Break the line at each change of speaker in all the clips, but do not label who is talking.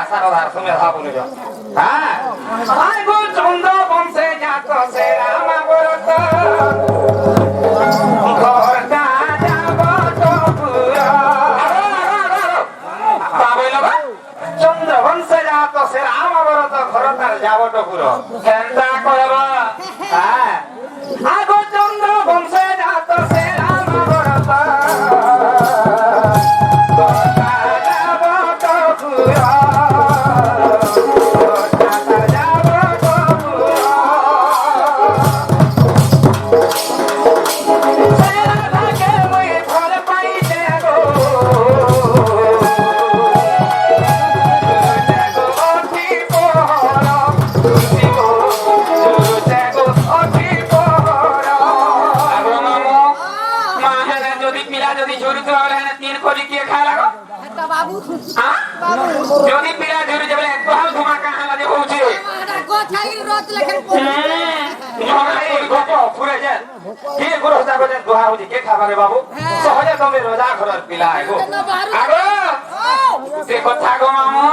সারদার তুমি ধা বলে যাও হ্যাঁ আই গো চন্দ্র বংশে জাত সে রাম বরত ঘরটা যাব তো পুরা পাবইলো বা চন্দ্র বংশে জাত সে রাম বরত ঘরটা যাব তো পুরা কেনটা কইবা হ্যাঁ আই গো চন্দ্র বংশে জাত সে রাম বরত যদি পিলা ঝুরি যাবে একটু হাল ধুমা কাহা লাগে হচ্ছে
গোছাই রত লেখেন
পুরে যায় কে গুরু যাবে দোহা হচ্ছে কে খাবারে বাবু সহজে তুমি রোজা ঘরের পিলা আগো আগো সে কথা গো মামু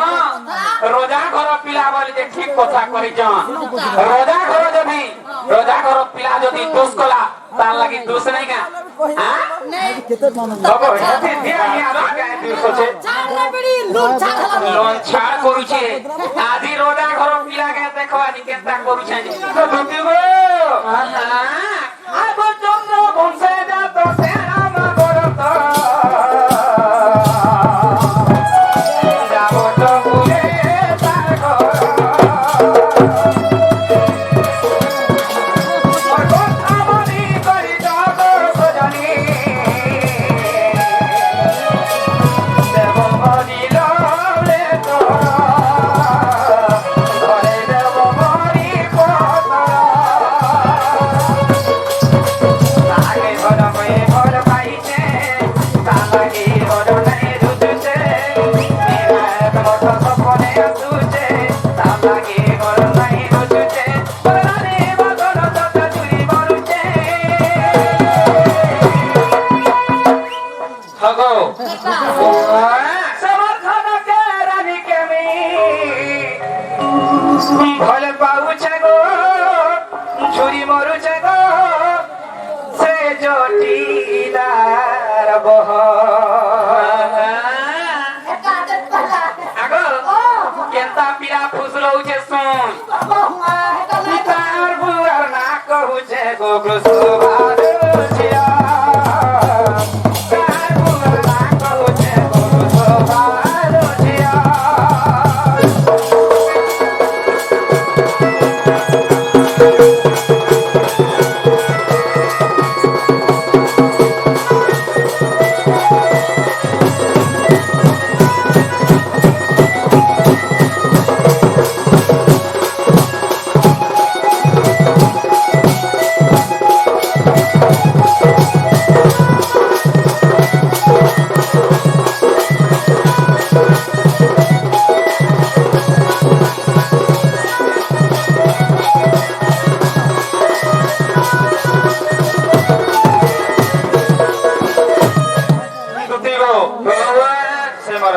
রোজা ঘর পিলা বলি যে ঠিক কথা করিছন রোজা ঘর পিলা যদি দোষ কলা তার লাগি দোষ নাই গা হ্যাঁ
নেই
বাবু এতে দিয়া নিয়া রাখা দোষ আছে লোন ছাড় করুছে আজি রোজা ঘর পিলা কে দেখো আনি কেতা করুছে তো দুতি গো আগো চন্দ্র বংশে জাত সে রাম বরত যাব তো পুরে তার ঘর কথা বলি করি জগ সজনী দেব বলিল রে তো ঘরে দেব মরি পতরা আগে ঘর হয়ে ঘর পাইছে তালাগি ঘর নাই রুজুছে মত সপনে আসুছে তালাগি ঘর নাই রুজুছে রানে বদল তত চুরি বলুছে হগো সমর্থন কে রানী কেমি ভলে পাউছে গো চুরি মরুছে গো সে জটিলার বহ আগো কেনতা পিলা ফুসলৌছে শুন তার বুয়ার না কহুছে গো সুভার ছিয়া তার বুয়ার না কহুছে গো সুভার ছিয়া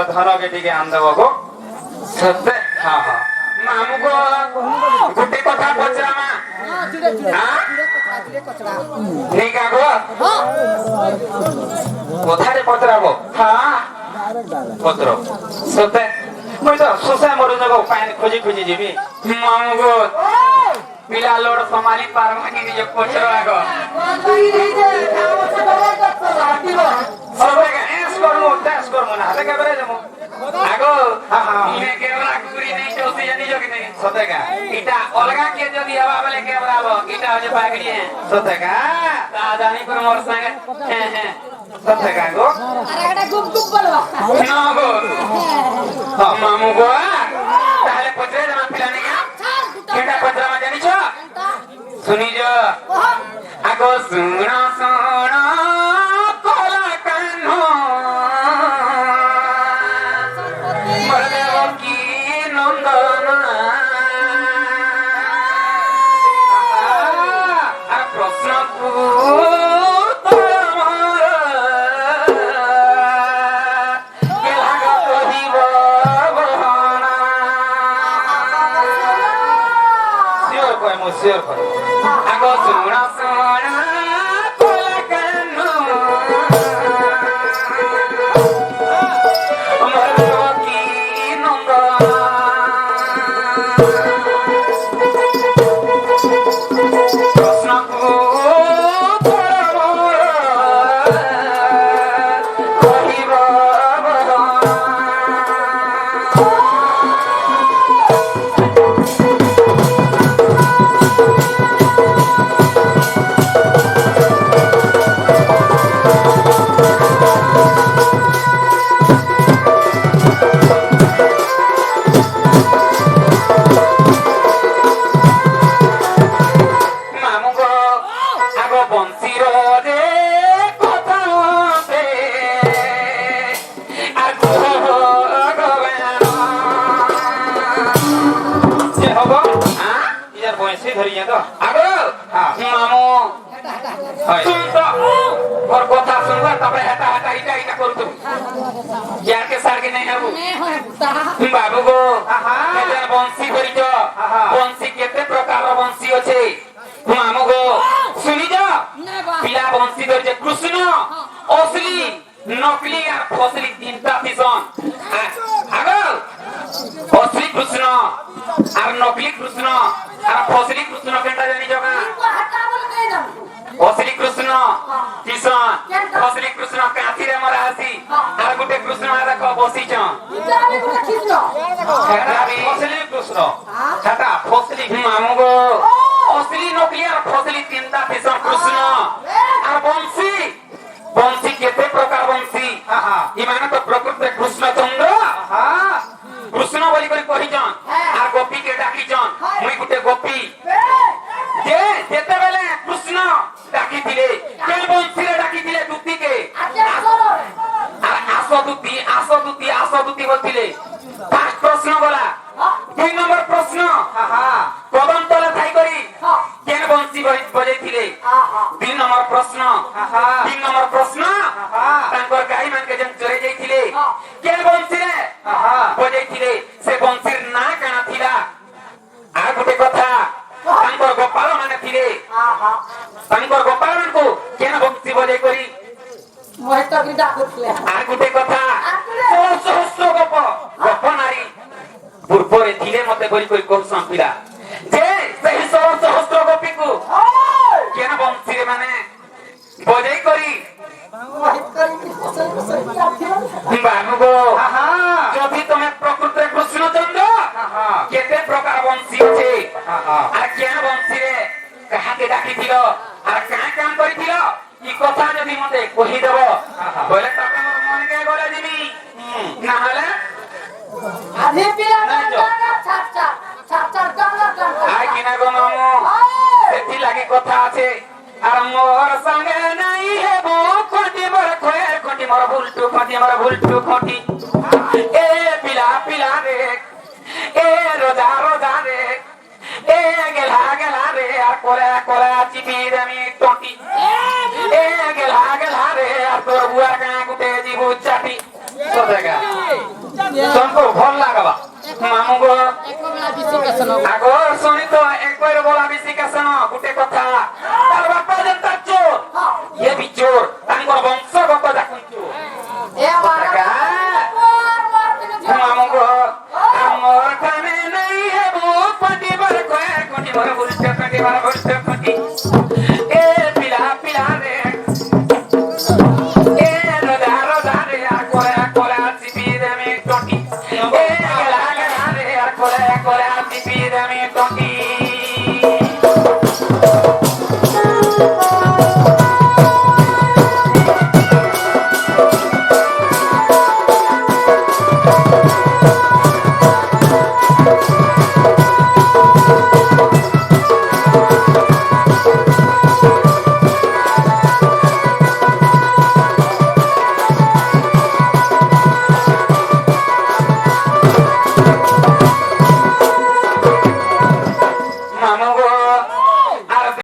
धन के टिके आंदव गो सत्य हाँ हाँ मामू को गुटे कथा पचरामा नहीं का गो कथा रे पचराबो हाँ पत्र सत्य মই তো সুসা মরু জগো পানি খুঁজি খুঁজি যাবি মামু গো পিলা লোড সমালি পারমা কি যে পচরা গো সবে এস করমু না হাতে কেবরে যামু আগো ইনে কেবরা কুরি নাই চলতে জানি জগ নাই সতেগা এটা অলগা কে যদি হবা বলে কেবরাবো এটা হচ্ছে পাগড়ি সতেগা তা জানি কোন মোর সঙ্গে হ্যাঁ হ্যাঁ সতেগা গো
আরে এটা গুপ গুপ বলবা
না গো মামু গো তাহলে পচরে জামা পিলানি গা কেটা পচরা জানিছ শুনি যো আগো শুনো শুনো কলা কানো মরদেব কি নন্দন আর প্রশ্ন কেলা কহিব বহনা शेर पर आगो सुना सुना कोला कन्नो मरो की नंगा प्रश्न को बाबू गो बंशी करी बंशी केते प्रकार बंशी अच्छे मामू गो सुनी जा पिला बंशी धरजे कृष्ण असली नकली और फसली तीनटा थिसन आगो असली कृष्ण और नकली कृष्ण और फसली कृष्ण केनटा जानि जगा असली कृष्ण किसान असली कृष्ण काठी रे मरा आसी और गुटे कृष्ण देखो बसी छ असली कृष्ण छाटा फसली मामू गो असली नकली और फसली तीनटा किसान कृष्ण और बंशी बंशी केते प्रकार बंशी इमान तो प्रकृति कृष्ण चंद्र कृष्ण बोली कहि जन और गोपी के डाकी जन मुई गुटे गोपी जे जेते बेले कृष्ण डाकी दिले केल बंशी रे डाकी दिले दुती के आसो दुती बोलतिले पांच प्रश्न बोला 2 नंबर प्रश्न कदम तले थाई करी केन बंशी बजाइथिले 3 नंबर प्रश्न 3 नंबर प्रश्न तांकर गाई मान के जन चरे जाइथिले केन बंशी रे बजाइथिले से बंशीर ना काना थिला आ गुटे कथा तांकर गोपाल माने थिले तांकर गोपाल मान को केन बंशी बजाइ करी
मोहे तो की डाकुतले
आ गुटे कथा सहस्र गप गप नारी पूर्वरे थिले मते बरी कोई कहसन पिला जे सही सहस्र गपी को केन बंशी रे माने बजाइ करी बाबू गो যদি তুমি প্রকৃতির কৃষ্ণ চন্দ্র কেতে প্রকার বংশী আছে আর কেন বংশী রে কাহাকে ডাকি দিল আর কাঁ কাম করিছিল ই কথা যদি মতে কহি দেব বলে তবে মোর মনকে গলে দিবি না হলে
আধে পিলা না ছাড়
আই কিনা গো মামু সেটি লাগি কথা আছে আর মোর সঙ্গে নাই হেবো কোটি মোর খয়ের কোটি মোর ভুলটু কোটি এ পিলা পিলা রে এ রোজা রোজা রে এ গেলা গেলা রে আর কোলা চিপি আমি টটি এ গেলা গেলা রে আর তোর বুয়া গা গুটে জীবু চাটি সদেগা তোমকো ভাল লাগবা মামু গো আগো শুনি তো একবার বলা বিশিকাসন গুটে কথা তার বাপা যেটা চোর এ বি চোর তাঙ্গর বংশগত দেখুন চোর
এ মারা
মামু গো আমর কানে নাই হেবো পাটি বার কয় কোটি বড় বুলতে কোটি বড় বুলতে কোটি এ পিলা পিলা রে এ রোজা রোজা রে আর কোলা চিপি আমি টটি এ গেলা গেলা রে আর কোলা চিপি আমি টটি